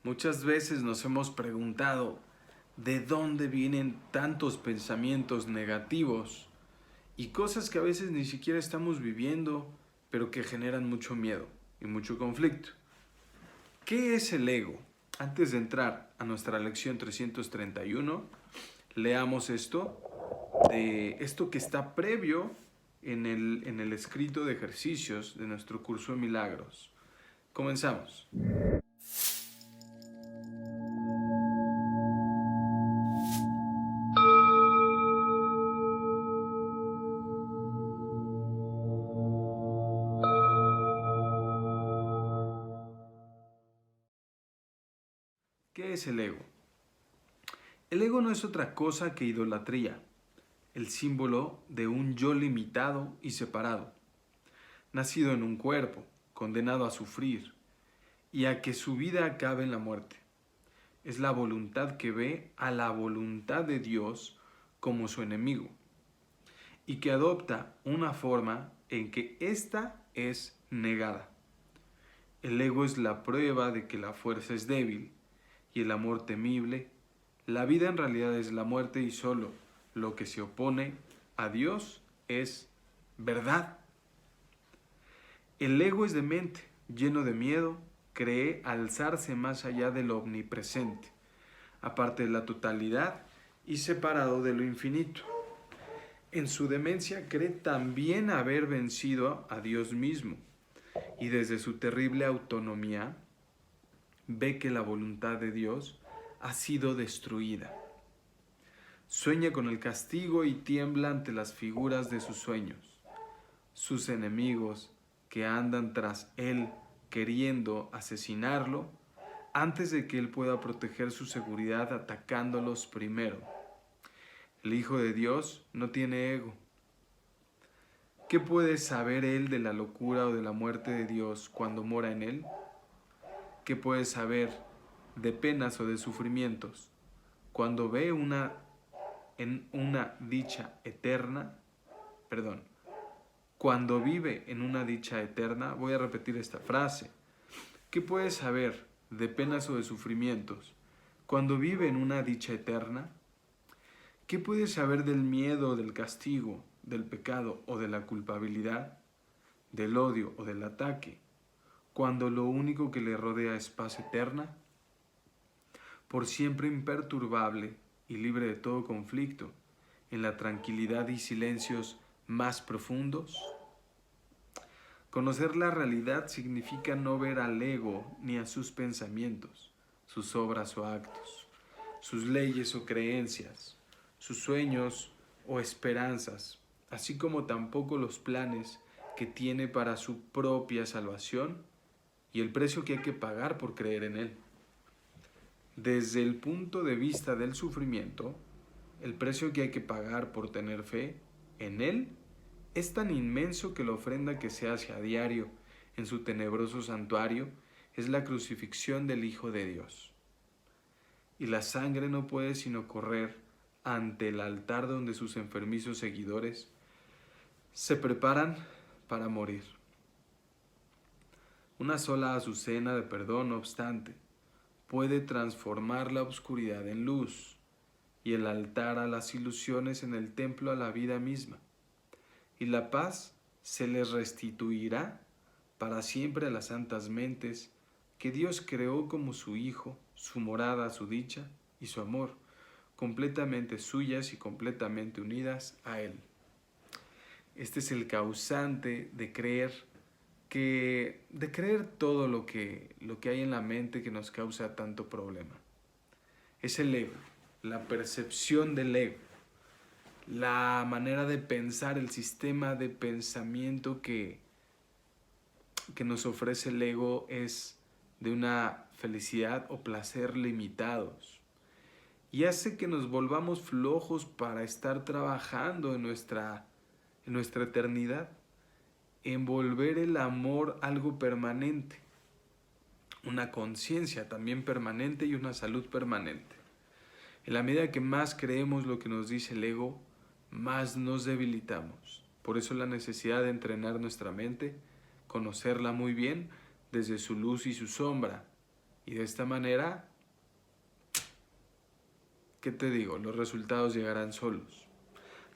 Muchas veces nos hemos preguntado de dónde vienen tantos pensamientos negativos y cosas que a veces ni siquiera estamos viviendo, pero que generan mucho miedo y mucho conflicto. ¿Qué es el ego? Antes de entrar a nuestra lección 331, leamos esto que está previo en el escrito de ejercicios de nuestro curso de milagros. Comenzamos. ¿Qué es el ego? El ego no es otra cosa que idolatría, el símbolo de un yo limitado y separado, nacido en un cuerpo, condenado a sufrir y a que su vida acabe en la muerte. Es la voluntad que ve a la voluntad de Dios como su enemigo y que adopta una forma en que ésta es negada. El ego es la prueba de que la fuerza es débil y el amor temible. La vida en realidad es la muerte y solo lo que se opone a Dios es verdad. El ego es demente, lleno de miedo, cree alzarse más allá de lo omnipresente, aparte de la totalidad y separado de lo infinito. En su demencia cree también haber vencido a Dios mismo y desde su terrible autonomía ve que la voluntad de Dios ha sido destruida. Sueña con el castigo y tiembla ante las figuras de sus sueños. Sus enemigos que andan tras él queriendo asesinarlo antes de que él pueda proteger su seguridad atacándolos primero. El Hijo de Dios no tiene ego. ¿Qué puede saber él de la locura o de la muerte de Dios cuando mora en él? ¿Qué puede saber de penas o de sufrimientos cuando ve en una dicha eterna? Perdón, cuando vive en una dicha eterna, voy a repetir esta frase. ¿Qué puede saber de penas o de sufrimientos cuando vive en una dicha eterna? ¿Qué puede saber del miedo, del castigo, del pecado o de la culpabilidad, del odio o del ataque, cuando lo único que le rodea es paz eterna? Por siempre imperturbable y libre de todo conflicto, en la tranquilidad y silencios más profundos. Conocer la realidad significa no ver al ego ni a sus pensamientos, sus obras o actos, sus leyes o creencias, sus sueños o esperanzas, así como tampoco los planes que tiene para su propia salvación y el precio que hay que pagar por creer en él. Desde el punto de vista del sufrimiento, el precio que hay que pagar por tener fe en él es tan inmenso que la ofrenda que se hace a diario en su tenebroso santuario es la crucifixión del Hijo de Dios. Y la sangre no puede sino correr ante el altar donde sus enfermizos seguidores se preparan para morir. Una sola azucena de perdón, no obstante, puede transformar la oscuridad en luz y el altar a las ilusiones en el templo a la vida misma. Y la paz se les restituirá para siempre a las santas mentes que Dios creó como su Hijo, su morada, su dicha y su amor, completamente suyas y completamente unidas a Él. Este es el causante de creer todo lo que hay en la mente que nos causa tanto problema. Es el ego, la percepción del ego, la manera de pensar, el sistema de pensamiento que nos ofrece el ego es de una felicidad o placer limitados y hace que nos volvamos flojos para estar trabajando en nuestra eternidad, en volver el amor algo permanente, una conciencia también permanente y una salud permanente. En la medida que más creemos lo que nos dice el ego, más nos debilitamos. Por eso la necesidad de entrenar nuestra mente, conocerla muy bien desde su luz y su sombra, Y de esta manera, ¿qué te digo? Los resultados llegarán solos.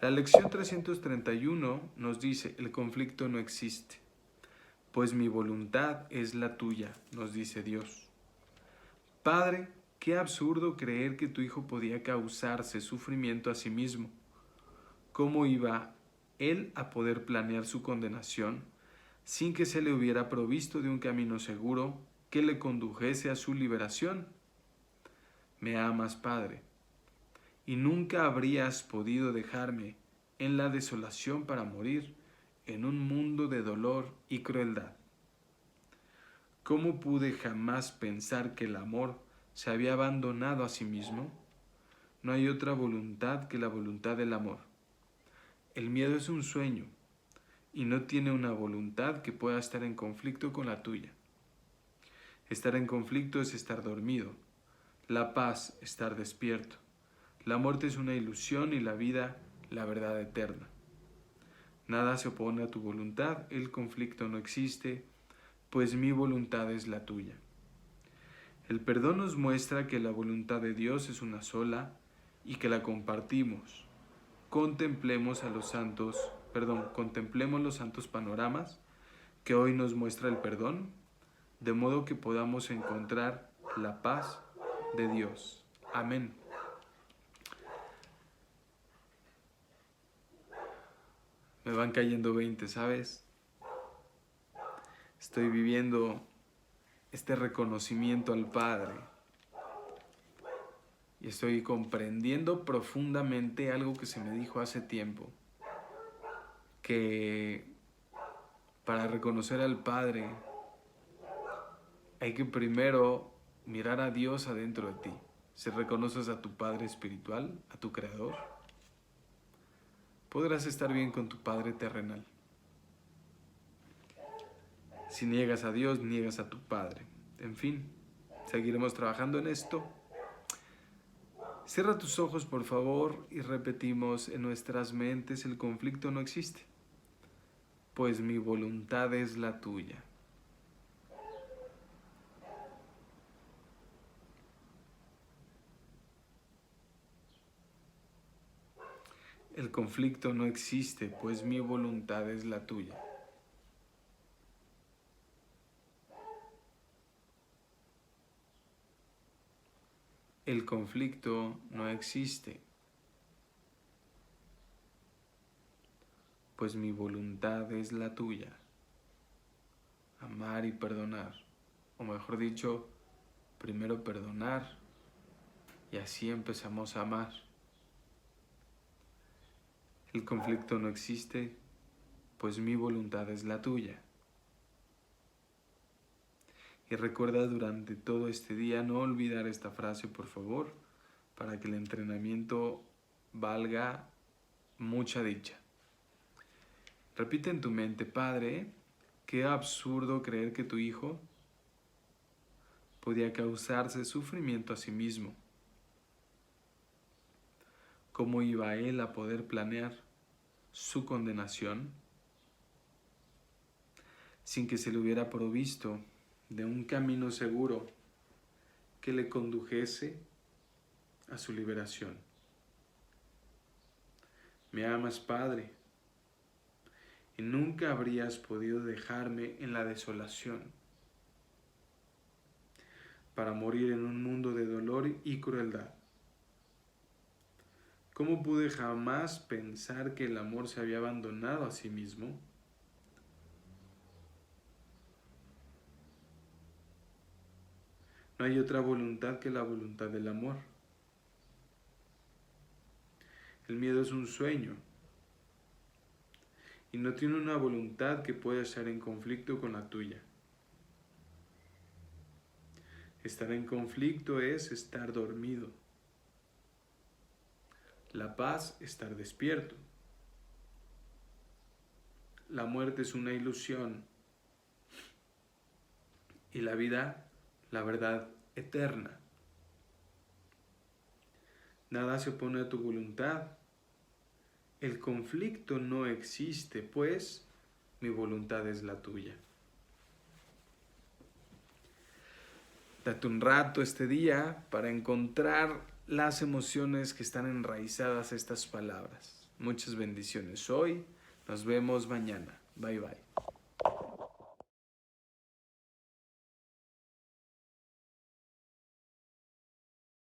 La lección 331 nos dice, el conflicto no existe, pues mi voluntad es la tuya, nos dice Dios. Padre, qué absurdo creer que tu hijo podía causarse sufrimiento a sí mismo. ¿Cómo iba él a poder planear su condenación sin que se le hubiera provisto de un camino seguro que le condujese a su liberación? Me amas, Padre, y nunca habrías podido dejarme en la desolación para morir en un mundo de dolor y crueldad. ¿Cómo pude jamás pensar que el amor se había abandonado a sí mismo? No hay otra voluntad que la voluntad del amor. El miedo es un sueño y no tiene una voluntad que pueda estar en conflicto con la tuya. Estar en conflicto es estar dormido, la paz, estar despierto. La muerte es una ilusión y la vida, la verdad eterna. Nada se opone a tu voluntad, el conflicto no existe, pues mi voluntad es la tuya. El perdón nos muestra que la voluntad de Dios es una sola y que la compartimos. Contemplemos los santos panoramas que hoy nos muestra el perdón, de modo que podamos encontrar la paz de Dios. Amén. Me van cayendo 20, ¿sabes? Estoy viviendo este reconocimiento al Padre y estoy comprendiendo profundamente algo que se me dijo hace tiempo, que para reconocer al Padre hay que primero mirar a Dios adentro de ti. Si reconoces a tu Padre espiritual, a tu Creador, podrás estar bien con tu Padre terrenal. Si niegas a Dios, niegas a tu Padre. En fin, seguiremos trabajando en esto. Cierra tus ojos, por favor, y repetimos en nuestras mentes: el conflicto no existe, pues mi voluntad es la tuya. El conflicto no existe, pues mi voluntad es la tuya. El conflicto no existe, pues mi voluntad es la tuya. Amar y perdonar, o mejor dicho, primero perdonar y así empezamos a amar. El conflicto no existe, pues mi voluntad es la tuya. Y recuerda durante todo este día no olvidar esta frase, por favor, para que el entrenamiento valga mucha dicha. Repite en tu mente: Padre, qué absurdo creer que tu hijo podía causarse sufrimiento a sí mismo. ¿Cómo iba él a poder planear su condenación sin que se le hubiera provisto de un camino seguro que le condujese a su liberación? Me amas, Padre, y nunca habrías podido dejarme en la desolación para morir en un mundo de dolor y crueldad. ¿Cómo pude jamás pensar que el amor se había abandonado a sí mismo? No hay otra voluntad que la voluntad del amor. El miedo es un sueño y no tiene una voluntad que pueda estar en conflicto con la tuya. Estar en conflicto es estar dormido. La paz, estar despierto. La muerte es una ilusión y la vida, la verdad eterna. Nada se opone a tu voluntad. El conflicto no existe, pues mi voluntad es la tuya. Date un rato este día para encontrar las emociones que están enraizadas a estas palabras. Muchas bendiciones hoy. Nos vemos mañana. Bye bye.